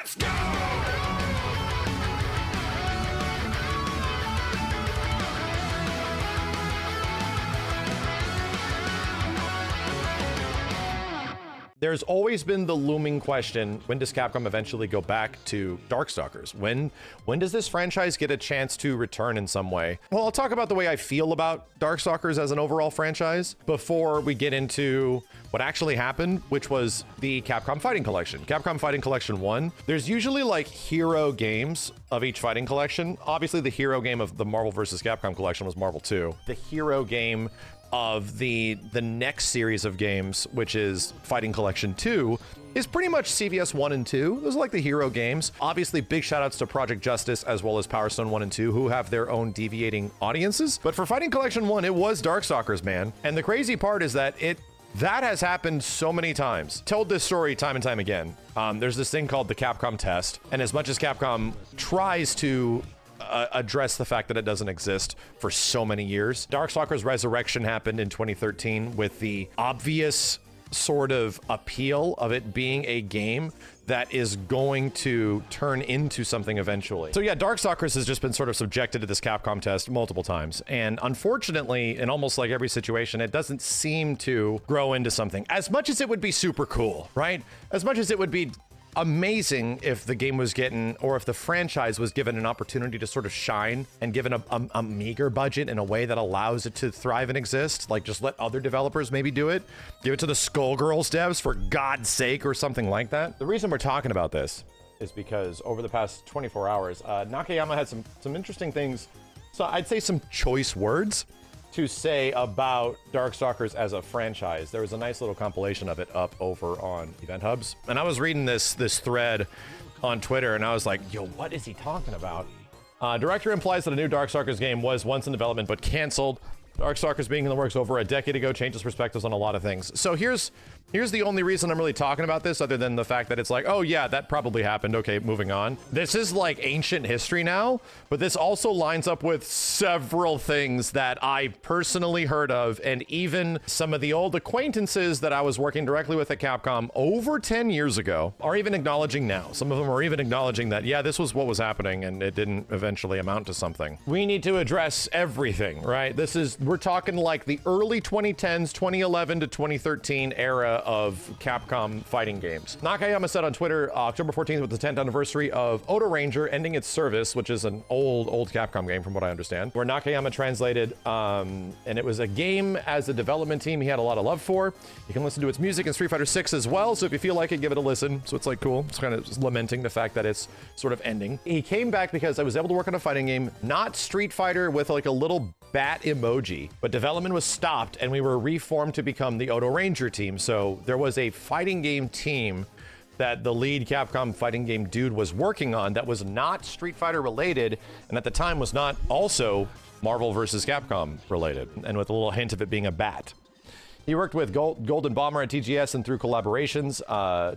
Let's go! There's always been the looming question, when does Capcom eventually go back to Darkstalkers? When does this franchise get a chance to return in some way? Well, I'll talk about the way I feel about Darkstalkers as an overall franchise before we get into what actually happened, which was the Capcom Fighting Collection. Capcom Fighting Collection 1, there's usually like hero games of each fighting collection. Obviously, the hero game of the Marvel vs. Capcom collection was Marvel 2. The hero game of the next series of games, which is Fighting Collection 2, is pretty much CVS 1 and 2. Those are like the hero games. Obviously, big shout outs to Project Justice as well as Power Stone 1 and 2, who have their own deviating audiences. But for Fighting Collection 1, it was Darkstalkers, man. And the crazy part is that that has happened so many times. Told this story time and time again. There's this thing called the Capcom test. And as much as Capcom tries to address the fact that it doesn't exist for so many years, Darkstalkers Resurrection happened in 2013 with the obvious sort of appeal of it being a game that is going to turn into something eventually. So yeah, Darkstalkers has just been sort of subjected to this Capcom test multiple times. And unfortunately, in almost like every situation, it doesn't seem to grow into something. As much as it would be super cool, right? As much as it would be amazing if the game was getting, or if the franchise was given an opportunity to sort of shine and given a meager budget in a way that allows it to thrive and exist, like just let other developers maybe do it. Give it to the Skullgirls devs, for God's sake, or something like that. The reason we're talking about this is because over the past 24 hours, Nakayama had some interesting things. So I'd say some choice words to say about Darkstalkers as a franchise. There was a nice little compilation of it up over on Event Hubs. And I was reading this thread on Twitter and I was like, yo, what is he talking about? Director implies that a new Darkstalkers game was once in development but canceled. Darkstalkers being in the works over a decade ago changes perspectives on a lot of things. So here's the only reason I'm really talking about this, other than the fact that it's like, oh yeah, that probably happened. Okay, moving on. This is like ancient history now, but this also lines up with several things that I personally heard of, and even some of the old acquaintances that I was working directly with at Capcom over 10 years ago are even acknowledging now. Some of them are even acknowledging that, yeah, this was what was happening and it didn't eventually amount to something. We need to address everything, right? We're talking like the early 2010s, 2011 to 2013 era of Capcom fighting games. Nakayama said on Twitter, October 14th was the 10th anniversary of Odo Ranger ending its service, which is an old Capcom game from what I understand, where Nakayama translated, and it was a game as a development team he had a lot of love for. You can listen to its music in Street Fighter 6 as well, so if you feel like it, give it a listen. So it's like cool. It's kind of lamenting the fact that it's sort of ending. He came back because I was able to work on a fighting game, not Street Fighter with like a little bat emoji, but development was stopped and we were reformed to become the Odo Ranger team. So there was a fighting game team that the lead Capcom fighting game dude was working on that was not Street Fighter related, and at the time was not also Marvel vs. Capcom related, and with a little hint of it being a bat. He worked with Golden Bomber at TGS and through collaborations,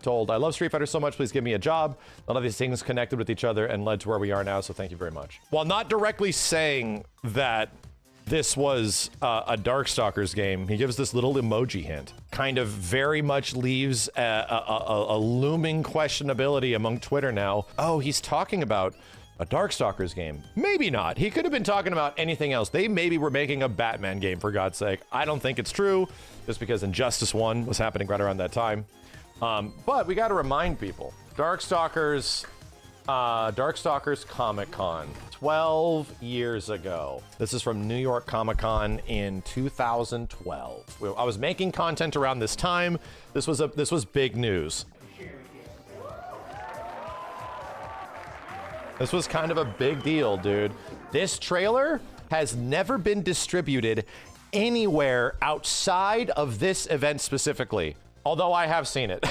told, I love Street Fighter so much, please give me a job. A lot of these things connected with each other and led to where we are now, so thank you very much. While not directly saying that this was a Darkstalkers game, he gives this little emoji hint. Kind of very much leaves a looming questionability among Twitter now. Oh, he's talking about a Darkstalkers game. Maybe not. He could have been talking about anything else. They maybe were making a Batman game, for God's sake. I don't think it's true, just because Injustice 1 was happening right around that time. But we got to remind people, Darkstalkers Comic-Con, 12 years ago. This is from New York Comic-Con in 2012. I was making content around this time. This was big news. This was kind of a big deal, dude. This trailer has never been distributed anywhere outside of this event specifically. Although I have seen it.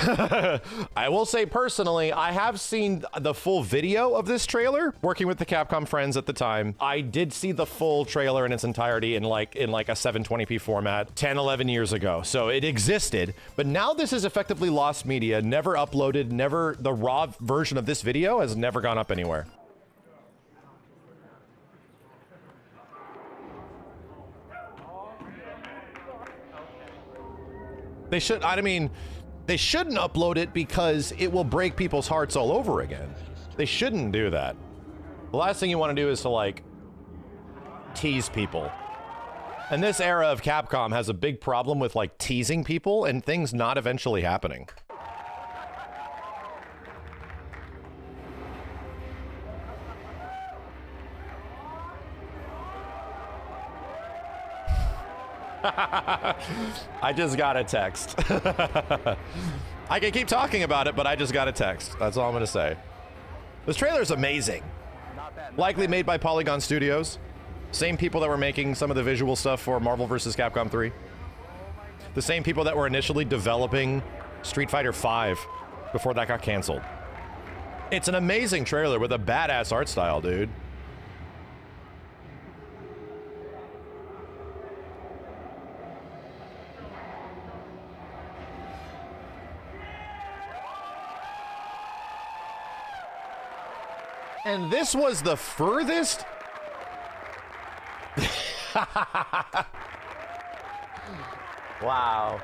I will say personally, I have seen the full video of this trailer, working with the Capcom friends at the time. I did see the full trailer in its entirety in like a 720p format 10, 11 years ago. So it existed, but now this is effectively lost media, never uploaded, the raw version of this video has never gone up anywhere. They should, I mean, They shouldn't upload it because it will break people's hearts all over again. They shouldn't do that. The last thing you want to do is to, like, tease people. And this era of Capcom has a big problem with, like, teasing people and things not eventually happening. I just got a text. I can keep talking about it, but I just got a text. That's all I'm gonna say. This trailer is amazing. Likely made by Polygon Studios. Same people that were making some of the visual stuff for Marvel vs. Capcom 3. The same people that were initially developing Street Fighter V before that got canceled. It's an amazing trailer with a badass art style, dude. And this was the furthest. Wow.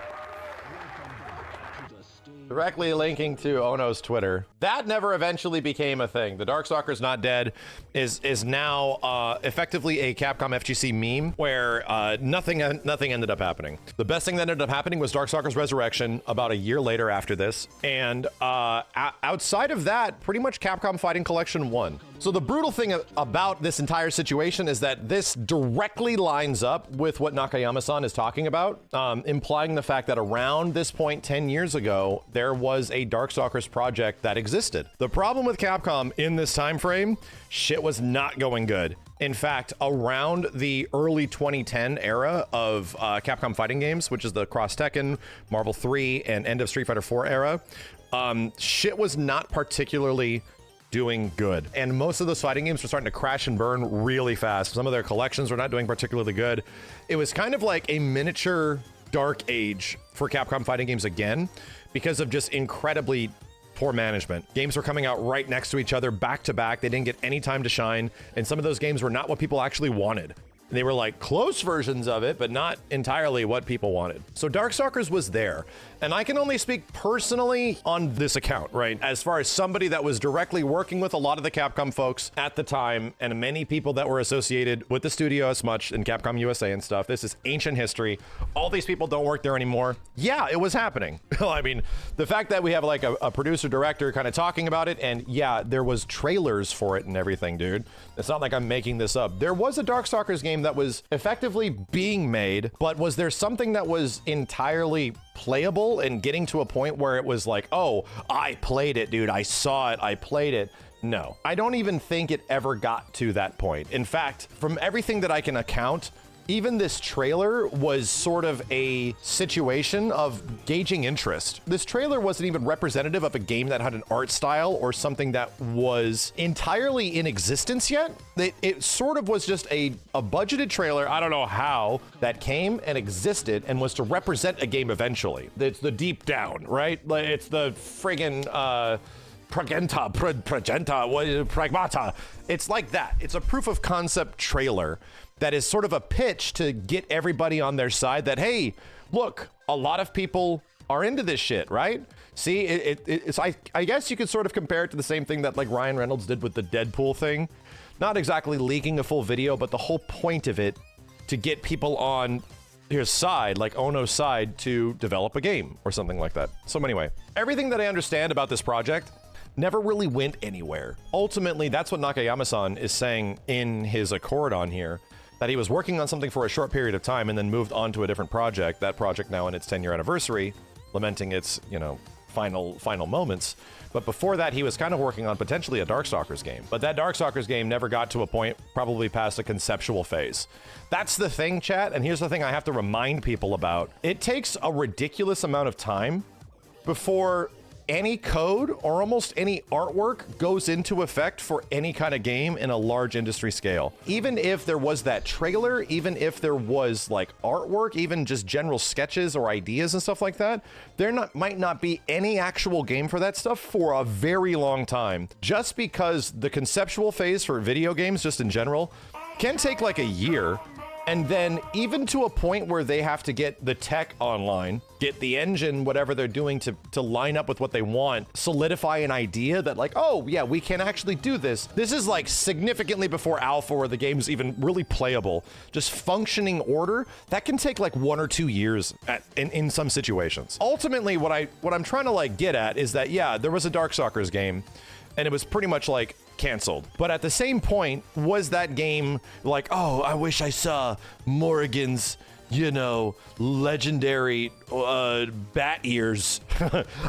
Directly linking to Ono's Twitter. That never eventually became a thing. The Darkstalkers Not Dead is now effectively a Capcom FGC meme where nothing ended up happening. The best thing that ended up happening was Darkstalkers Resurrection about a year later after this. And outside of that, pretty much Capcom Fighting Collection 1. So the brutal thing about this entire situation is that this directly lines up with what Nakayama-san is talking about, implying the fact that around this point 10 years ago, there was a Darkstalkers project that existed. The problem with Capcom in this time frame, shit was not going good. In fact, around the early 2010 era of Capcom fighting games, which is the Cross Tekken, Marvel 3, and end of Street Fighter 4 era, shit was not particularly doing good. And most of those fighting games were starting to crash and burn really fast. Some of their collections were not doing particularly good. It was kind of like a miniature dark age for Capcom fighting games again, because of just incredibly poor management. Games were coming out right next to each other, back to back. They didn't get any time to shine. And some of those games were not what people actually wanted. They were like close versions of it, but not entirely what people wanted. So Darkstalkers was there. And I can only speak personally on this account, right? As far as somebody that was directly working with a lot of the Capcom folks at the time, and many people that were associated with the studio as much in Capcom USA and stuff. This is ancient history. All these people don't work there anymore. Yeah, it was happening. I mean, the fact that we have like a producer director kind of talking about it, and yeah, there was trailers for it and everything, dude. It's not like I'm making this up. There was a Darkstalkers game that was effectively being made, but was there something that was entirely playable and getting to a point where it was like, oh, I played it, dude. I saw it. I played it. No, I don't even think it ever got to that point. In fact, from everything that I can account, even this trailer was sort of a situation of gauging interest. This trailer wasn't even representative of a game that had an art style or something that was entirely in existence yet. It sort of was just a budgeted trailer, I don't know how, that came and existed and was to represent a game eventually. It's the deep down, right? It's the friggin' pragmata. It's like that. It's a proof of concept trailer that is sort of a pitch to get everybody on their side that, hey, look, a lot of people are into this shit, right? See, it's I guess you could sort of compare it to the same thing that like Ryan Reynolds did with the Deadpool thing. Not exactly leaking a full video, but the whole point of it to get people on his side, like Ono's side, to develop a game or something like that. So anyway, everything that I understand about this project never really went anywhere. Ultimately, that's what Nakayama-san is saying in his accord on here, that he was working on something for a short period of time and then moved on to a different project. That project now in its 10-year anniversary, lamenting its, you know, final moments. But before that, he was kind of working on potentially a Darkstalkers game. But that Darkstalkers game never got to a point, probably past a conceptual phase. That's the thing, chat, and here's the thing I have to remind people about. It takes a ridiculous amount of time before any code or almost any artwork goes into effect for any kind of game in a large industry scale. Even if there was that trailer, even if there was like artwork, even just general sketches or ideas and stuff like that, there might not be any actual game for that stuff for a very long time. Just because the conceptual phase for video games, just in general, can take like a year. And then even to a point where they have to get the tech online, get the engine, whatever they're doing to line up with what they want, solidify an idea that like, oh yeah, we can actually do this. This is like significantly before alpha or the game's even really playable. Just functioning order, that can take like 1 or 2 years in some situations. Ultimately, what I'm trying to like get at is that, yeah, there was a Darkstalkers game and it was pretty much like canceled. But at the same point, was that game like, oh, I wish I saw Morrigan's, you know, legendary bat ears.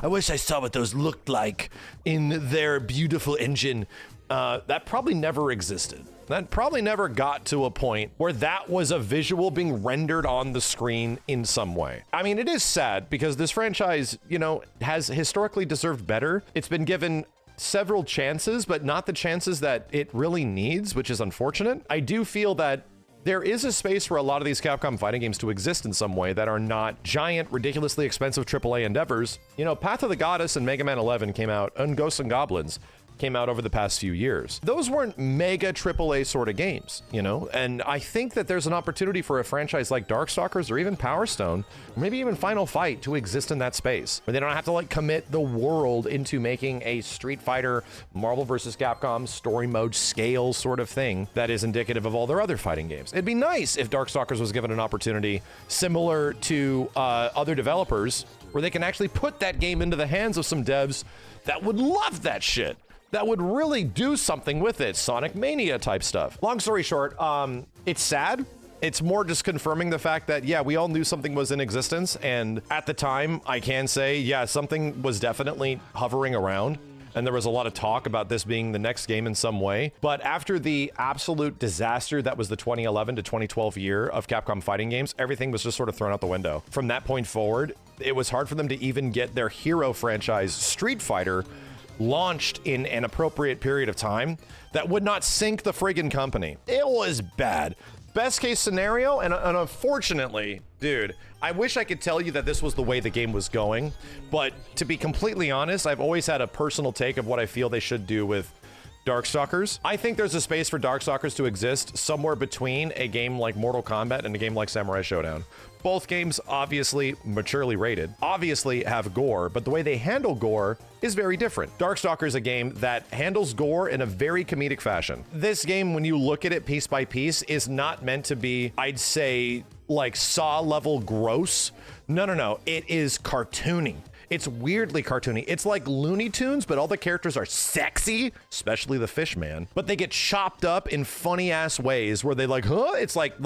I wish I saw what those looked like in their beautiful engine. That probably never existed. That probably never got to a point where that was a visual being rendered on the screen in some way. I mean, it is sad because this franchise, you know, has historically deserved better. It's been given several chances, but not the chances that it really needs, which is unfortunate. I do feel that there is a space for a lot of these Capcom fighting games to exist in some way that are not giant, ridiculously expensive AAA endeavors. You know, Path of the Goddess and Mega Man 11 came out, and Ghosts and Goblins came out over the past few years. Those weren't mega AAA sort of games, you know? And I think that there's an opportunity for a franchise like Darkstalkers or even Power Stone, or maybe even Final Fight, to exist in that space, where they don't have to like commit the world into making a Street Fighter, Marvel vs. Capcom story mode scale sort of thing that is indicative of all their other fighting games. It'd be nice if Darkstalkers was given an opportunity similar to other developers, where they can actually put that game into the hands of some devs that would love that shit, that would really do something with it. Sonic Mania type stuff. Long story short, it's sad. It's more just confirming the fact that, yeah, we all knew something was in existence. And at the time, I can say, yeah, something was definitely hovering around. And there was a lot of talk about this being the next game in some way. But after the absolute disaster that was the 2011 to 2012 year of Capcom fighting games, everything was just sort of thrown out the window. From that point forward, it was hard for them to even get their hero franchise, Street Fighter, launched in an appropriate period of time that would not sink the friggin' company. It was bad. Best case scenario, and unfortunately, dude, I wish I could tell you that this was the way the game was going, but to be completely honest, I've always had a personal take of what I feel they should do with Darkstalkers. I think there's a space for Darkstalkers to exist somewhere between a game like Mortal Kombat and a game like Samurai Showdown. Both games, obviously maturely rated, obviously have gore, but the way they handle gore is very different. Darkstalkers is a game that handles gore in a very comedic fashion. This game, when you look at it piece by piece, is not meant to be, I'd say, like Saw level gross. No. It is cartoony. It's weirdly cartoony. It's like Looney Tunes, but all the characters are sexy, especially the fish man. But they get chopped up in funny ass ways where they like, huh? It's like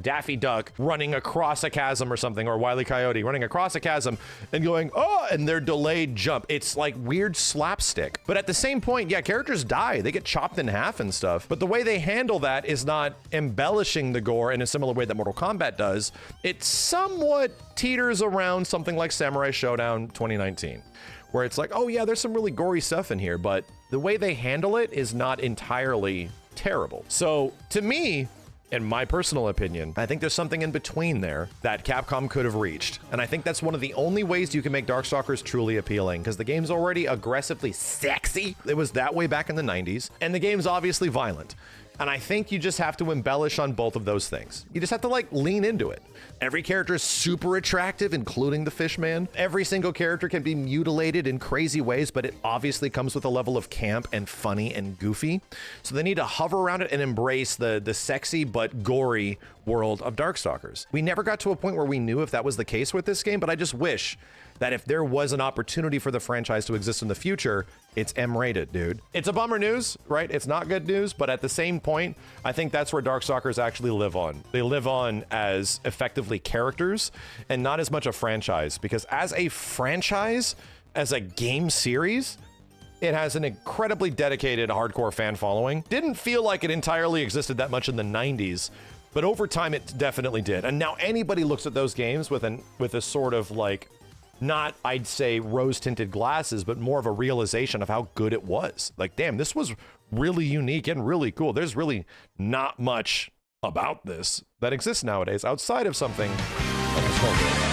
Daffy Duck running across a chasm or something, or Wile E. Coyote running across a chasm and going, oh, and their delayed jump. It's like weird slapstick. But at the same point, yeah, characters die. They get chopped in half and stuff. But the way they handle that is not embellishing the gore in a similar way that Mortal Kombat does. It somewhat teeters around something like Samurai Showdown 2019, where it's like, oh yeah, there's some really gory stuff in here, but the way they handle it is not entirely terrible. So to me, in my personal opinion, I think there's something in between there that Capcom could have reached. And I think that's one of the only ways you can make Darkstalkers truly appealing, because the game's already aggressively sexy. It was that way back in the 90s, and the game's obviously violent. And I think you just have to embellish on both of those things. You just have to like lean into it. Every character is super attractive, including the fish man. Every single character can be mutilated in crazy ways, but it obviously comes with a level of camp and funny and goofy. So they need to hover around it and embrace the sexy but gory world of Darkstalkers. We never got to a point where we knew if that was the case with this game, but I just wish that if there was an opportunity for the franchise to exist in the future, it's M-rated, dude. It's a bummer news, right? It's not good news, but at the same point, I think that's where Darkstalkers actually live on. They live on as effectively characters and not as much a franchise, because as a franchise, as a game series, it has an incredibly dedicated hardcore fan following. Didn't feel like it entirely existed that much in the 90s, but over time it definitely did. And now anybody looks at those games with a sort of like, not, I'd say, rose-tinted glasses, but more of a realization of how good it was. Like, damn, this was really unique and really cool. There's really not much about this that exists nowadays outside of something like a